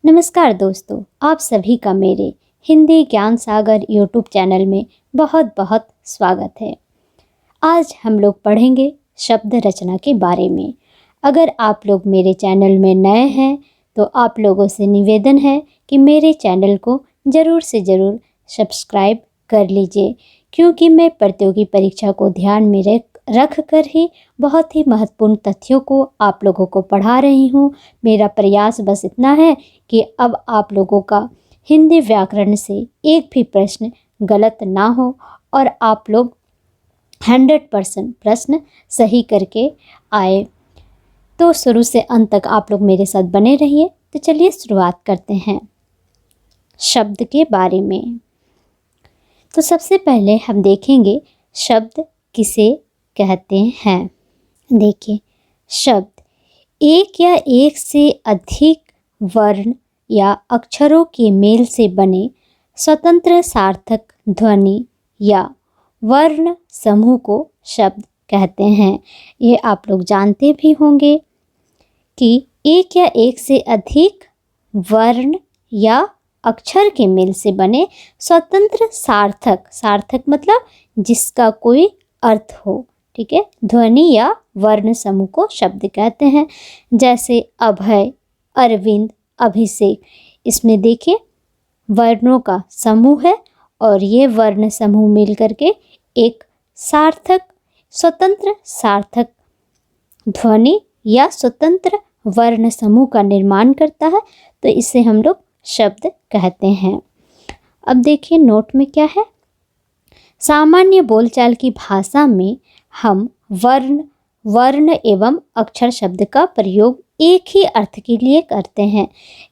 नमस्कार दोस्तों, आप सभी का मेरे हिंदी ज्ञान सागर यूट्यूब चैनल में बहुत बहुत स्वागत है। आज हम लोग पढ़ेंगे शब्द रचना के बारे में। अगर आप लोग मेरे चैनल में नए हैं तो आप लोगों से निवेदन है कि मेरे चैनल को ज़रूर से ज़रूर सब्सक्राइब कर लीजिए, क्योंकि मैं प्रतियोगी परीक्षा को ध्यान में रख कर ही बहुत ही महत्वपूर्ण तथ्यों को आप लोगों को पढ़ा रही हूँ। मेरा प्रयास बस इतना है कि अब आप लोगों का हिंदी व्याकरण से एक भी प्रश्न गलत ना हो और आप लोग 100% प्रश्न सही करके आए। तो शुरू से अंत तक आप लोग मेरे साथ बने रहिए। तो चलिए शुरुआत करते हैं शब्द के बारे में। तो सबसे पहले हम देखेंगे शब्द किसे कहते हैं। देखिए, शब्द एक या एक से अधिक वर्ण या अक्षरों के मेल से बने स्वतंत्र सार्थक ध्वनि या वर्ण समूह को शब्द कहते हैं। ये आप लोग जानते भी होंगे कि एक या एक से अधिक वर्ण या अक्षर के मेल से बने स्वतंत्र सार्थक मतलब जिसका कोई अर्थ हो, ठीक है, ध्वनि या वर्ण समूह को शब्द कहते हैं। जैसे अभय, अरविंद, अभिषेक, इसमें देखिए वर्णों का समूह है और ये वर्ण समूह मिल करके एक स्वतंत्र सार्थक ध्वनि या स्वतंत्र वर्ण समूह का निर्माण करता है। तो इसे हम लोग शब्द कहते हैं। अब देखिए नोट में क्या है। सामान्य बोलचाल की भाषा में हम वर्ण एवं अक्षर शब्द का प्रयोग एक ही अर्थ के लिए करते हैं।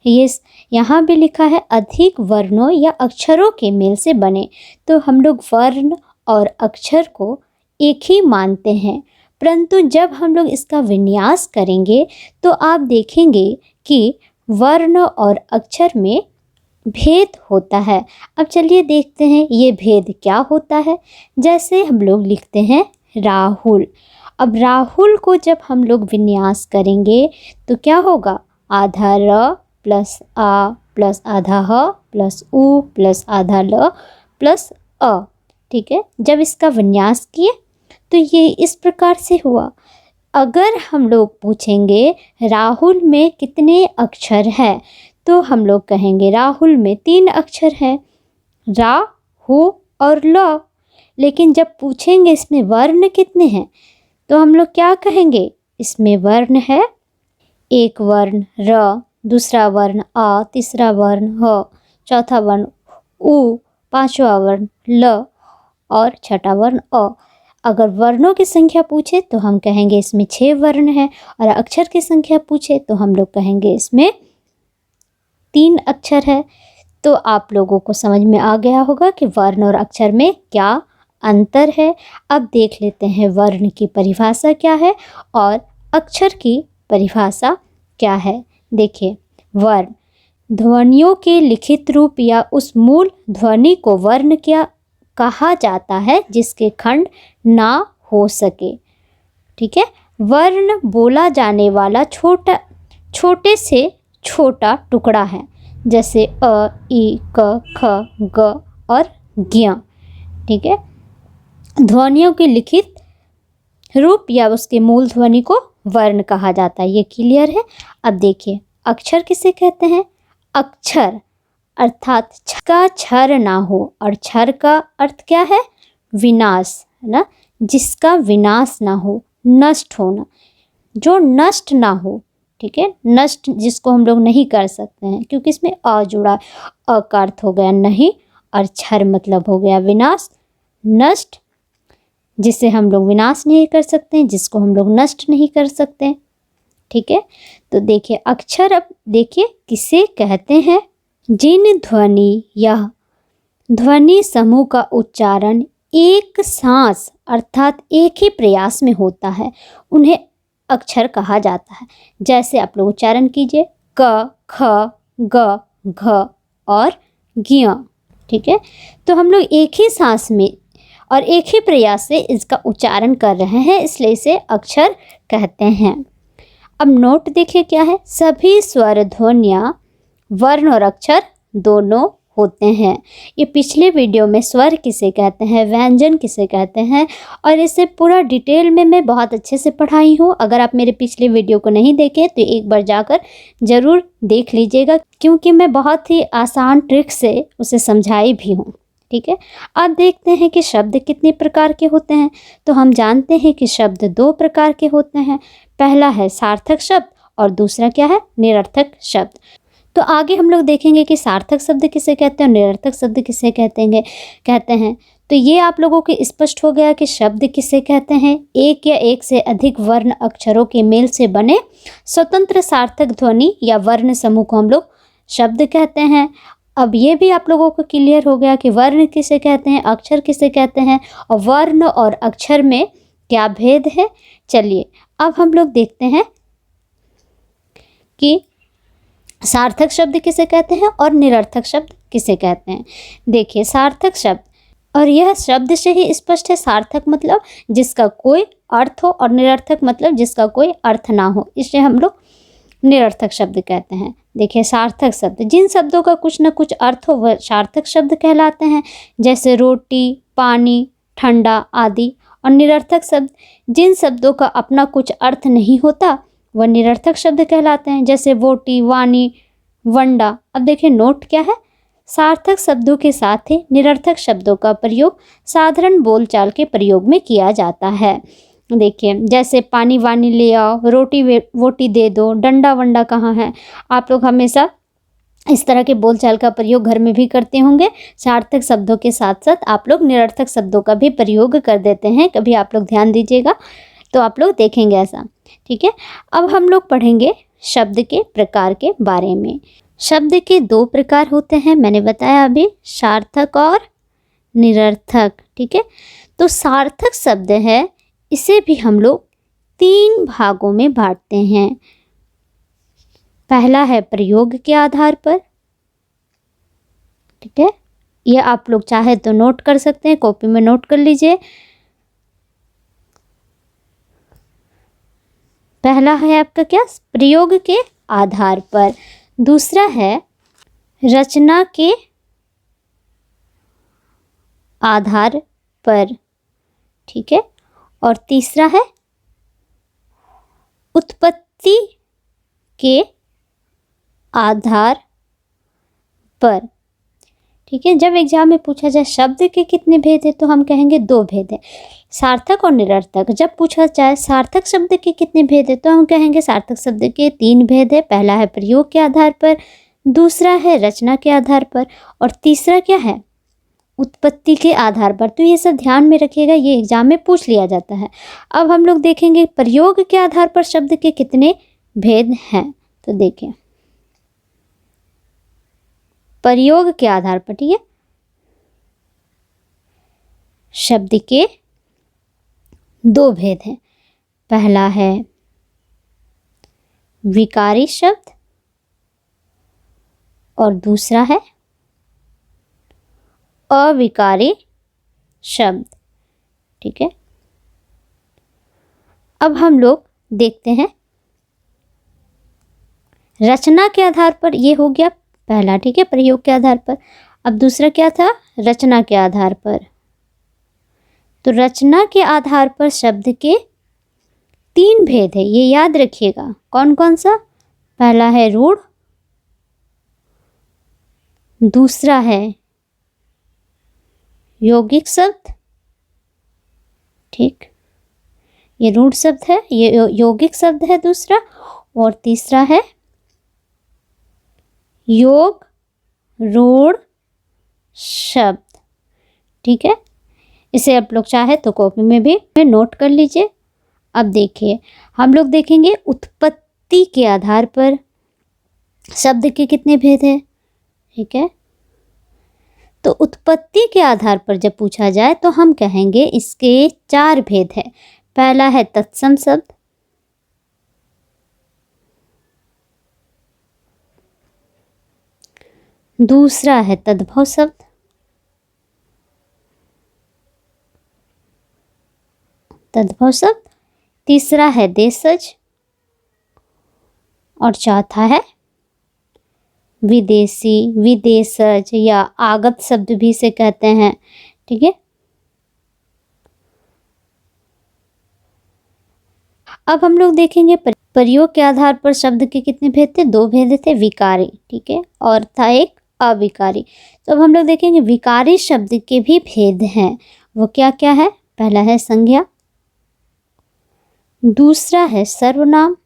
ये यहाँ भी लिखा है अधिक वर्णों या अक्षरों के मेल से बने, तो हम लोग वर्ण और अक्षर को एक ही मानते हैं। परंतु जब हम लोग इसका विन्यास करेंगे तो आप देखेंगे कि वर्ण और अक्षर में भेद होता है। अब चलिए देखते हैं ये भेद क्या होता है। जैसे हम लोग लिखते हैं राहुल। अब राहुल को जब हम लोग विन्यास करेंगे तो क्या होगा, आधा र प्लस आ प्लस आधा ह प्लस उ प्लस आधा ल प्लस अ, ठीक है। जब इसका विन्यास किए तो ये इस प्रकार से हुआ। अगर हम लोग पूछेंगे राहुल में कितने अक्षर हैं, तो हम लोग कहेंगे राहुल में 3 अक्षर हैं, रा, हु और ल। लेकिन जब पूछेंगे इसमें वर्ण कितने हैं, तो हम लोग क्या कहेंगे, इसमें वर्ण है एक वर्ण र, दूसरा वर्ण आ, तीसरा वर्ण ह, चौथा वर्ण उ, पांचवा वर्ण ल और छठा वर्ण अ। अगर वर्णों की संख्या पूछे तो हम कहेंगे इसमें 6 वर्ण हैं, और अक्षर की संख्या पूछे तो हम लोग कहेंगे इसमें 3 अक्षर है। तो आप लोगों को समझ में आ गया होगा कि वर्ण और अक्षर में क्या अंतर है। अब देख लेते हैं वर्ण की परिभाषा क्या है और अक्षर की परिभाषा क्या है। देखिए, वर्ण ध्वनियों के लिखित रूप या उस मूल ध्वनि को वर्ण क्या कहा जाता है जिसके खंड ना हो सके, ठीक है। वर्ण बोला जाने वाला छोटे से छोटा टुकड़ा है, जैसे अ, ई, क, ख, ग और ज्ञ, ठीक है। ध्वनियों के लिखित रूप या उसके मूल ध्वनि को वर्ण कहा जाता है, ये क्लियर है। अब देखिए अक्षर किसे कहते हैं। अक्षर अर्थात का क्षर ना हो, और क्षर का अर्थ क्या है, विनाश, है ना, जिसका विनाश ना हो, नष्ट होना, जो नष्ट ना हो, ठीक है। नष्ट जिसको हम लोग नहीं कर सकते हैं, क्योंकि इसमें अ जुड़ा, अ का अर्थ हो गया नहीं और क्षर मतलब हो गया विनाश, नष्ट, जिसे हम लोग विनाश नहीं कर सकते, जिसको हम लोग नष्ट नहीं कर सकते, ठीक है। तो देखिए अक्षर, अब देखिए किसे कहते हैं, जिन ध्वनि या ध्वनि समूह का उच्चारण एक सांस अर्थात एक ही प्रयास में होता है, उन्हें अक्षर कहा जाता है। जैसे आप लोग उच्चारण कीजिए क, ख, ग, घ और ज्ञ, ठीक है। तो हम लोग एक ही सांस में और एक ही प्रयास से इसका उच्चारण कर रहे हैं, इसलिए इसे अक्षर कहते हैं। अब नोट देखिए क्या है, सभी स्वर ध्वनियाँ वर्ण और अक्षर दोनों होते हैं। ये पिछले वीडियो में स्वर किसे कहते हैं, व्यंजन किसे कहते हैं, और इसे पूरा डिटेल में मैं बहुत अच्छे से पढ़ाई हूँ। अगर आप मेरे पिछले वीडियो को नहीं देखे तो एक बार जाकर ज़रूर देख लीजिएगा, क्योंकि मैं बहुत ही आसान ट्रिक से उसे समझाई भी हूँ। ठीक है, अब देखते हैं कि शब्द कितने प्रकार के होते हैं। तो हम जानते हैं कि शब्द दो प्रकार के होते हैं। पहला है सार्थक शब्द और दूसरा क्या है, निरर्थक शब्द। तो आगे हम लोग देखेंगे कि सार्थक शब्द किसे कहते हैं और निरर्थक शब्द किसे कहते हैं। तो ये आप लोगों को स्पष्ट हो गया कि शब्द किसे कहते हैं, एक या एक से अधिक वर्ण अक्षरों के मेल से बने स्वतंत्र सार्थक ध्वनि या वर्ण समूह को हम लोग शब्द कहते हैं। अब ये भी आप लोगों को क्लियर हो गया कि वर्ण किसे कहते हैं, अक्षर किसे कहते हैं, और वर्ण और अक्षर में क्या भेद है। चलिए अब हम लोग देखते हैं कि सार्थक शब्द किसे कहते हैं और निरर्थक शब्द किसे कहते हैं। देखिए सार्थक शब्द, और यह शब्द से ही स्पष्ट है, सार्थक मतलब जिसका कोई अर्थ हो और निरर्थक मतलब जिसका कोई अर्थ ना हो, इसे हम लोग निरर्थक शब्द कहते हैं। देखिए सार्थक शब्द, जिन शब्दों का कुछ न कुछ अर्थ हो वह सार्थक शब्द कहलाते हैं, जैसे रोटी, पानी, ठंडा आदि। और निरर्थक शब्द, जिन शब्दों का अपना कुछ अर्थ नहीं होता वह निरर्थक शब्द कहलाते हैं, जैसे वोटी, वाणी, वंडा। अब देखिए नोट क्या है, सार्थक शब्दों के साथ ही निरर्थक शब्दों का प्रयोग साधारण बोलचाल के प्रयोग में किया जाता है। देखिए जैसे पानी वानी ले आओ, रोटी वोटी दे दो, डंडा वंडा कहाँ है। आप लोग हमेशा इस तरह के बोलचाल का प्रयोग घर में भी करते होंगे। सार्थक शब्दों के साथ साथ आप लोग निरर्थक शब्दों का भी प्रयोग कर देते हैं, कभी आप लोग ध्यान दीजिएगा तो आप लोग देखेंगे ऐसा। ठीक है, अब हम लोग पढ़ेंगे शब्द के प्रकार के बारे में। शब्द के दो प्रकार होते हैं, मैंने बताया अभी, सार्थक और निरर्थक। ठीक है, तो सार्थक शब्द है, इसे भी हम लोग तीन भागों में बांटते हैं। पहला है प्रयोग के आधार पर। ठीक है, ये आप लोग चाहे तो नोट कर सकते हैं, कॉपी में नोट कर लीजिए। पहला है आपका क्या, प्रयोग के आधार पर। दूसरा है रचना के आधार पर। ठीक है, और तीसरा है उत्पत्ति के आधार पर। ठीक है, जब एग्जाम में पूछा जाए शब्द के कितने भेद है तो हम कहेंगे दो भेद है, सार्थक और निरर्थक। जब पूछा जाए सार्थक शब्द के कितने भेद है तो हम कहेंगे सार्थक शब्द के तीन भेद है। पहला है प्रयोग के आधार पर, दूसरा है रचना के आधार पर, और तीसरा क्या है, उत्पत्ति के आधार पर। तो ये सब ध्यान में रखिएगा, ये एग्जाम में पूछ लिया जाता है। अब हम लोग देखेंगे प्रयोग के आधार पर शब्द के कितने भेद हैं। तो देखिए प्रयोग के आधार पर, ठीक है, शब्द के दो भेद हैं। पहला है विकारी शब्द और दूसरा है अविकारी शब्द। ठीक है, अब हम लोग देखते हैं रचना के आधार पर, ये हो गया पहला। ठीक है, प्रयोग के आधार पर। अब दूसरा क्या था, रचना के आधार पर। तो रचना के आधार पर शब्द के तीन भेद है, ये याद रखिएगा। कौन कौन सा, पहला है रूढ़, दूसरा है यौगिक शब्द। ठीक, ये रूढ़ शब्द है, ये यौगिक शब्द है दूसरा, और तीसरा है योग रूढ़ शब्द। ठीक है, इसे आप लोग चाहे तो कॉपी में भी नोट कर लीजिए। अब देखिए हम लोग देखेंगे उत्पत्ति के आधार पर शब्द के कितने भेद हैं। ठीक है, तो उत्पत्ति के आधार पर जब पूछा जाए तो हम कहेंगे इसके चार भेद हैं। पहला है तत्सम शब्द, दूसरा है तद्भव शब्द, तीसरा है देशज, और चौथा है विदेशी, विदेशज या आगत शब्द भी इसे कहते हैं। ठीक है, अब हम लोग देखेंगे प्रयोग के आधार पर शब्द के कितने भेद थे, दो भेद थे, विकारी, ठीक है, और था एक अविकारी। तो अब हम लोग देखेंगे विकारी शब्द के भी भेद हैं। वो क्या क्या है, पहला है संज्ञा, दूसरा है सर्वनाम,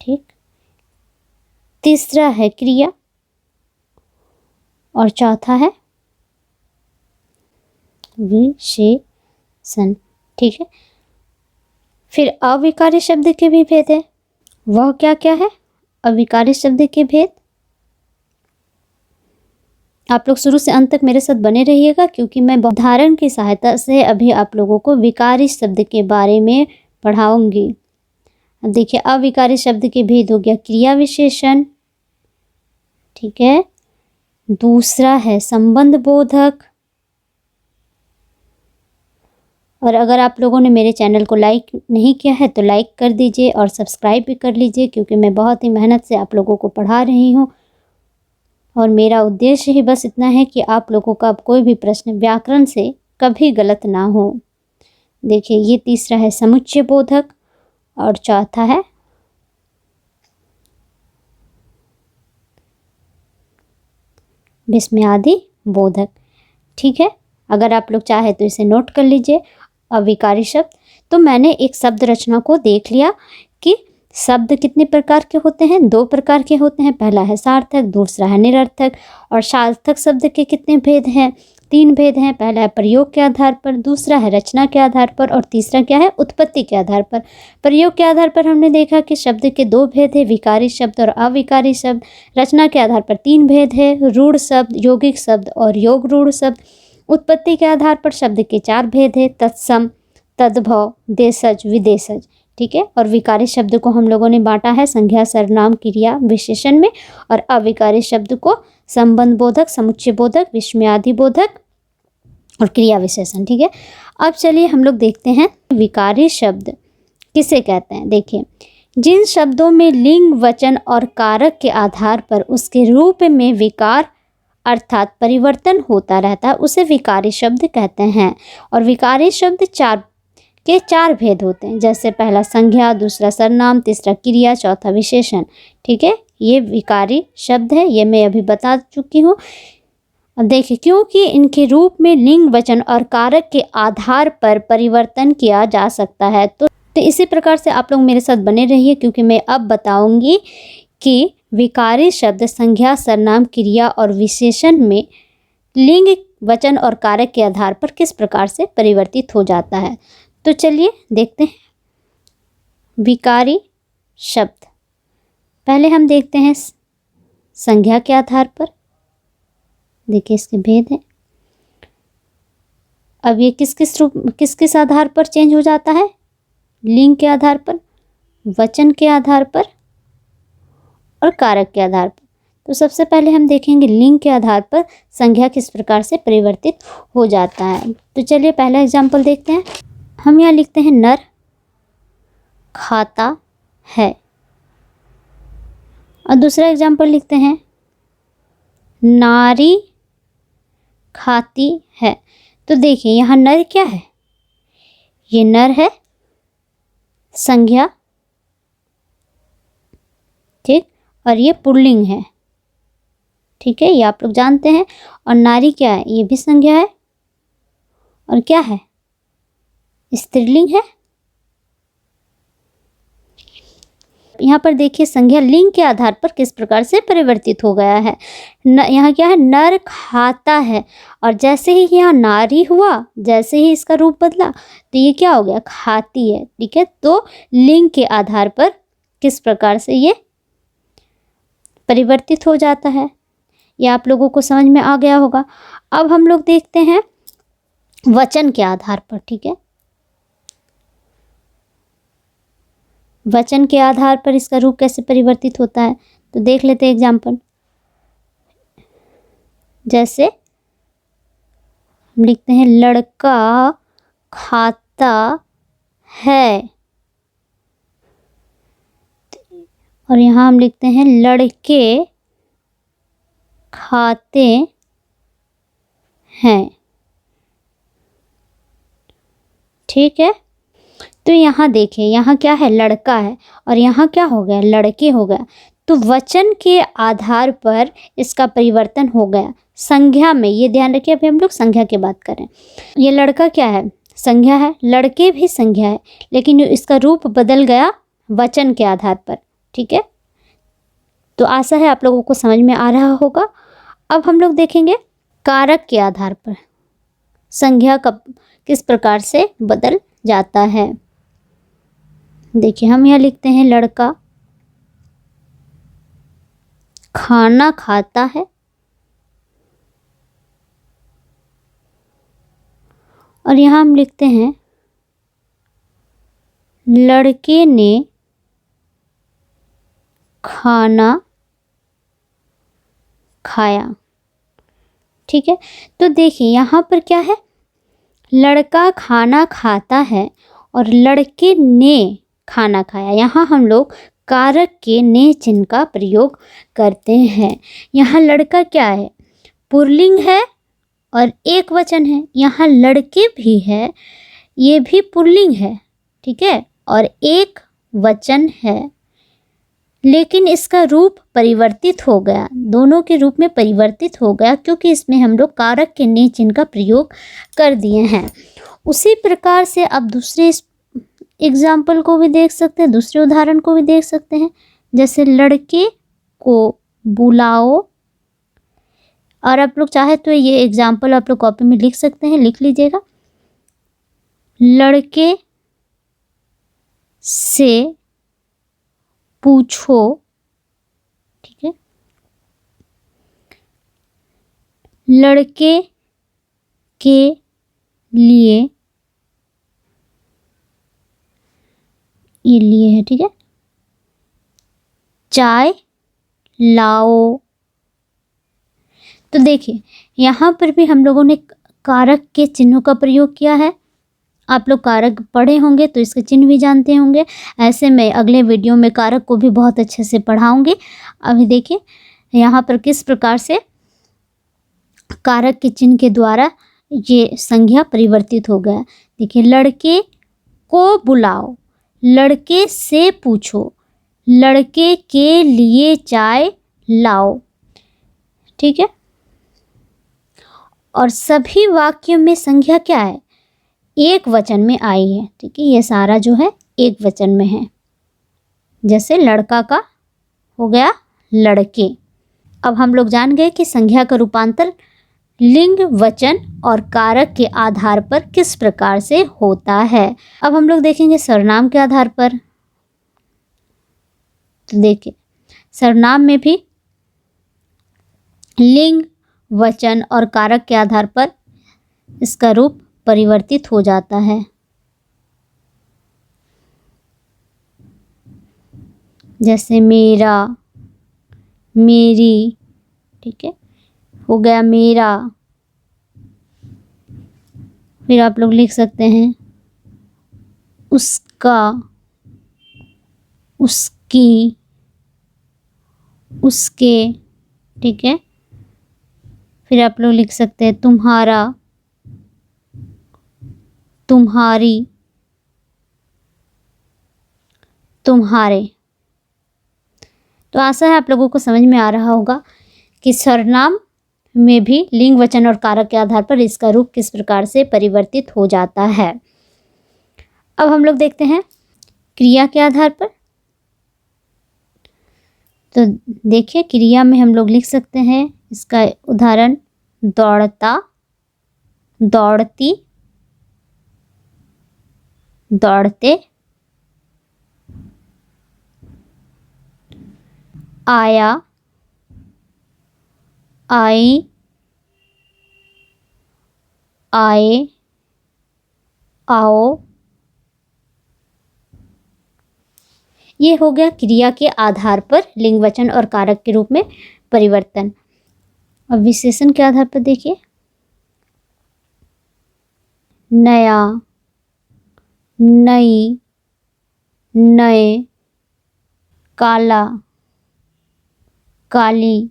ठीक, तीसरा है क्रिया और चौथा है विशेषण। ठीक है, फिर अविकारी शब्द के भी भेद है। वह क्या क्या है अविकारी शब्द के भेद, आप लोग शुरू से अंत तक मेरे साथ बने रहिएगा, क्योंकि मैं उदाहरण की सहायता से अभी आप लोगों को विकारी शब्द के बारे में पढ़ाऊंगी। अब देखिए, अविकारी शब्द के भेद हो गया क्रिया विशेषण, ठीक है, दूसरा है संबंध बोधक, और अगर आप लोगों ने मेरे चैनल को लाइक नहीं किया है तो लाइक कर दीजिए और सब्सक्राइब भी कर लीजिए, क्योंकि मैं बहुत ही मेहनत से आप लोगों को पढ़ा रही हूँ और मेरा उद्देश्य ही बस इतना है कि आप लोगों का अब कोई भी प्रश्न व्याकरण से कभी गलत ना हो। देखिए, ये तीसरा है समुच्चय बोधक और चौथा है विस्मयादि बोधक। ठीक है, अगर आप लोग चाहे तो इसे नोट कर लीजिए। अविकारी शब्द, तो मैंने एक शब्द रचना को देख लिया कि शब्द कितने प्रकार के होते हैं, दो प्रकार के होते हैं, पहला है सार्थक, दूसरा है निरर्थक। और सार्थक शब्द के कितने भेद हैं, तीन भेद हैं, पहला है प्रयोग के आधार पर, दूसरा है रचना के आधार पर और तीसरा क्या है उत्पत्ति के आधार पर। प्रयोग के आधार पर हमने देखा कि शब्द के दो भेद है, विकारी शब्द और अविकारी शब्द। रचना के आधार पर तीन भेद है, रूढ़ शब्द, यौगिक शब्द और योग रूढ़ शब्द। उत्पत्ति के आधार पर शब्द के चार भेद है, तत्सम, तद्भव, देशज, विदेशज। ठीक है, और विकारी शब्द को हम लोगों ने बांटा है संज्ञा, सर्वनाम, क्रिया, विशेषण में, और अविकारी शब्द को संबंध बोधक, समुच्चय बोधक, विस्मयादि बोधक और क्रिया विशेषण। ठीक है, अब चलिए हम लोग देखते हैं विकारी शब्द किसे कहते हैं। देखिए, जिन शब्दों में लिंग, वचन और कारक के आधार पर उसके रूप में विकार अर्थात परिवर्तन होता रहता है उसे विकारी शब्द कहते हैं। और विकारी शब्द चार भेद होते हैं, जैसे पहला संज्ञा, दूसरा सर्वनाम, तीसरा क्रिया, चौथा विशेषण। ठीक है, ये विकारी शब्द है, ये मैं अभी बता चुकी हूँ। अब देखिए, क्योंकि इनके रूप में लिंग, वचन और कारक के आधार पर परिवर्तन किया जा सकता है, तो इसी प्रकार से आप लोग मेरे साथ बने रहिए, क्योंकि मैं अब बताऊंगी कि विकारी शब्द संज्ञा, सर्वनाम, क्रिया और विशेषण में लिंग, वचन और कारक के आधार पर किस प्रकार से परिवर्तित हो जाता है। तो चलिए देखते हैं विकारी शब्द। पहले हम देखते हैं संज्ञा के आधार पर। देखिए, इसके भेद हैं। अब ये किस किस आधार पर चेंज हो जाता है, लिंग के आधार पर, वचन के आधार पर और कारक के आधार पर। तो सबसे पहले हम देखेंगे लिंग के आधार पर संज्ञा किस प्रकार से परिवर्तित हो जाता है। तो चलिए पहला एग्जाम्पल देखते हैं। हम यहाँ लिखते हैं नर खाता है, और दूसरा एग्जाम्पल लिखते हैं नारी खाती है। तो देखिए, यहाँ नर क्या है, ये नर है संज्ञा, ठीक, और ये पुल्लिंग है। ठीक है, ये आप लोग जानते हैं। और नारी क्या है, ये भी संज्ञा है और क्या है, स्त्रीलिंग है। यहाँ पर देखिए, संज्ञा लिंग के आधार पर किस प्रकार से परिवर्तित हो गया है। यहाँ क्या है, नर खाता है, और जैसे ही यहाँ नारी हुआ, जैसे ही इसका रूप बदला तो ये क्या हो गया, खाती है। ठीक है, तो लिंग के आधार पर किस प्रकार से ये परिवर्तित हो जाता है, ये आप लोगों को समझ में आ गया होगा। अब हम लोग देखते हैं वचन के आधार पर। ठीक है, वचन के आधार पर इसका रूप कैसे परिवर्तित होता है, तो देख लेते हैं एग्जाम्पल। जैसे हम लिखते हैं लड़का खाता है, और यहाँ हम लिखते हैं लड़के खाते हैं। ठीक है, तो यहाँ देखिए, यहाँ क्या है, लड़का है, और यहाँ क्या हो गया, लड़के हो गया। तो वचन के आधार पर इसका परिवर्तन हो गया संज्ञा में। ये ध्यान रखिए, अभी हम लोग संज्ञा की बात करें। ये लड़का क्या है, संज्ञा है, लड़के भी संज्ञा है, लेकिन इसका रूप बदल गया वचन के आधार पर। ठीक है, तो आशा है आप लोगों को समझ में आ रहा होगा। अब हम लोग देखेंगे कारक के आधार पर संज्ञा का किस प्रकार से बदल जाता है। देखिए, हम यहाँ लिखते हैं लड़का खाना खाता है, और यहाँ हम लिखते हैं लड़के ने खाना खाया। ठीक है, तो देखिए यहाँ पर क्या है, लड़का खाना खाता है और लड़के ने खाना खाया। यहाँ हम लोग कारक के ने चिन्ह का प्रयोग करते हैं। यहाँ लड़का क्या है, पुल्लिंग है और एक वचन है। यहाँ लड़के भी है, ये भी पुल्लिंग है। ठीक है, और एक वचन है, लेकिन इसका रूप परिवर्तित हो गया, दोनों के रूप में परिवर्तित हो गया, क्योंकि इसमें हम लोग कारक के ने चिन्ह का प्रयोग कर दिए हैं। उसी प्रकार से अब दूसरे एग्जाम्पल को भी देख सकते हैं, दूसरे उदाहरण को भी देख सकते हैं। जैसे लड़के को बुलाओ, और आप लोग चाहे तो ये एग्जाम्पल आप लोग कॉपी में लिख सकते हैं, लिख लीजिएगा। लड़के से पूछो। ठीक है, लड़के के लिए, ये लिए है। ठीक है, चाय लाओ। तो देखिए, यहाँ पर भी हम लोगों ने कारक के चिन्हों का प्रयोग किया है। आप लोग कारक पढ़े होंगे तो इसके चिन्ह भी जानते होंगे। ऐसे में अगले वीडियो में कारक को भी बहुत अच्छे से पढ़ाऊंगी। अभी देखिए यहाँ पर किस प्रकार से कारक के चिन्ह के द्वारा ये संज्ञा परिवर्तित हो गया। देखिए, लड़के को बुलाओ, लड़के से पूछो, लड़के के लिए चाय लाओ। ठीक है, और सभी वाक्यों में संज्ञा क्या है, एक वचन में आई है। ठीक है, ये सारा जो है एक वचन में है। जैसे लड़का का हो गया लड़के। अब हम लोग जान गए कि संज्ञा का रूपांतर लिंग, वचन और कारक के आधार पर किस प्रकार से होता है। अब हम लोग देखेंगे सर्वनाम के आधार पर। तो देखिए, सर्वनाम में भी लिंग, वचन और कारक के आधार पर इसका रूप परिवर्तित हो जाता है। जैसे मेरा, मेरी। ठीक है, हो गया मेरा। फिर आप लोग लिख सकते हैं उसका, उसकी, उसके। ठीक है, फिर आप लोग लिख सकते हैं तुम्हारा, तुम्हारी, तुम्हारे। तो आशा है आप लोगों को समझ में आ रहा होगा कि सर्वनाम में भी लिंग, वचन और कारक के आधार पर इसका रूप किस प्रकार से परिवर्तित हो जाता है। अब हम लोग देखते हैं क्रिया के आधार पर। तो देखिए, क्रिया में हम लोग लिख सकते हैं इसका उदाहरण दौड़ता, दौड़ती, दौड़ते, आया, आई, आए, आओ। ये हो गया क्रिया के आधार पर लिंग, वचन और कारक के रूप में परिवर्तन। अब विशेषण के आधार पर देखिए, नया, नई, नए, काला, काली,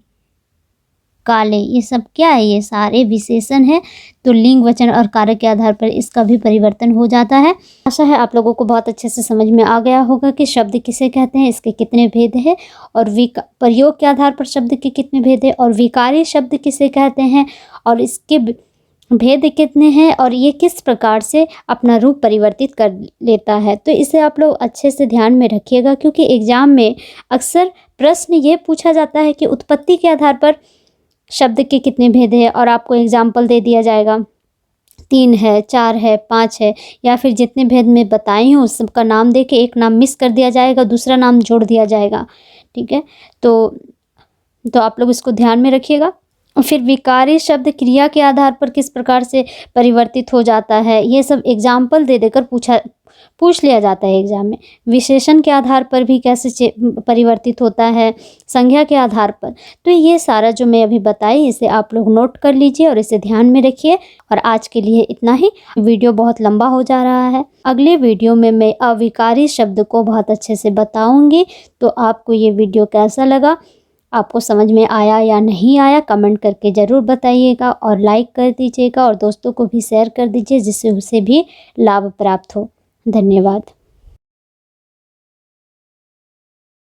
काले, ये सब क्या है? ये सारे विशेषण हैं। तो लिंग, वचन और कारक के आधार पर इसका भी परिवर्तन हो जाता है। आशा है आप लोगों को बहुत अच्छे से समझ में आ गया होगा कि शब्द किसे कहते हैं, इसके कितने भेद हैं और प्रयोग के आधार पर शब्द के कितने भेद हैं और विकारी शब्द किसे कहते हैं और इसके भेद कितने हैं और ये किस प्रकार से अपना रूप परिवर्तित कर लेता है। तो इसे आप लोग अच्छे से ध्यान में रखिएगा, क्योंकि एग्जाम में अक्सर प्रश्न ये पूछा जाता है कि उत्पत्ति के आधार पर शब्द के कितने भेद हैं और आपको एग्जाम्पल दे दिया जाएगा 3 है, 4 है, 5 है, या फिर जितने भेद में बताई हूँ उस सबका नाम दे के एक नाम मिस कर दिया जाएगा, दूसरा नाम जोड़ दिया जाएगा। ठीक है, तो आप लोग इसको ध्यान में रखिएगा। फिर विकारी शब्द क्रिया के आधार पर किस प्रकार से परिवर्तित हो जाता है, ये सब एग्जाम्पल दे देकर पूछ लिया जाता है एग्जाम में। विशेषण के आधार पर भी कैसे परिवर्तित होता है, संज्ञा के आधार पर। तो ये सारा जो मैं अभी बताई इसे आप लोग नोट कर लीजिए और इसे ध्यान में रखिए। और आज के लिए इतना ही, वीडियो बहुत लंबा हो जा रहा है। अगले वीडियो में मैं अविकारी शब्द को बहुत अच्छे से बताऊंगी। तो आपको ये वीडियो कैसा लगा, आपको समझ में आया या नहीं आया, कमेंट करके ज़रूर बताइएगा और लाइक कर दीजिएगा और दोस्तों को भी शेयर कर दीजिए, जिससे उसे भी लाभ प्राप्त हो। धन्यवाद।